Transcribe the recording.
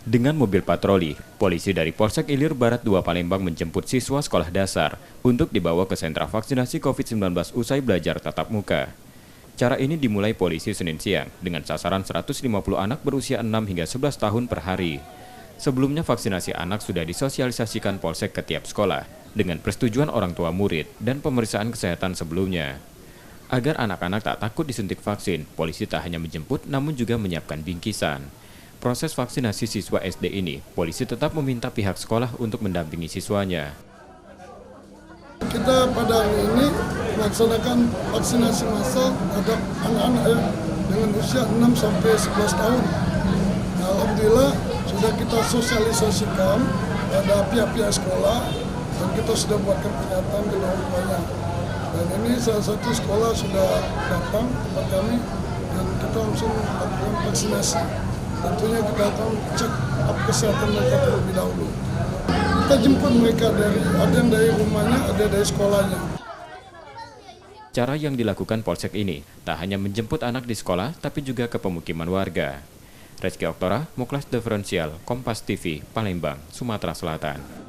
Dengan mobil patroli, polisi dari Polsek Ilir Barat 2 Palembang menjemput siswa sekolah dasar untuk dibawa ke sentra vaksinasi COVID-19 usai belajar tatap muka. Cara ini dimulai polisi Senin siang dengan sasaran 150 anak berusia 6 hingga 11 tahun per hari. Sebelumnya vaksinasi anak sudah disosialisasikan Polsek ke tiap sekolah dengan persetujuan orang tua murid dan pemeriksaan kesehatan sebelumnya. Agar anak-anak tak takut disuntik vaksin, polisi tak hanya menjemput namun juga menyiapkan bingkisan. Proses vaksinasi siswa SD ini, polisi tetap meminta pihak sekolah untuk mendampingi siswanya. Kita pada hari ini melaksanakan vaksinasi massal terhadap anak-anak dengan usia 6 sampai 11 tahun. Nah, alhamdulillah sudah kita sosialisasikan pada pihak-pihak sekolah dan kita sudah buatkan pernyataan ke orang tuanya. Dan ini salah satu sekolah sudah datang tempat kami dan kita langsung melakukan vaksinasi. Tentunya kita akan cek up kesehatan mereka terlebih dahulu. Kita jemput mereka ada yang dari rumahnya, ada dari sekolahnya. Cara yang dilakukan Polsek ini tak hanya menjemput anak di sekolah, tapi juga ke pemukiman warga. Reski Oktora, Muklas Diferensial, Kompas TV, Palembang, Sumatera Selatan.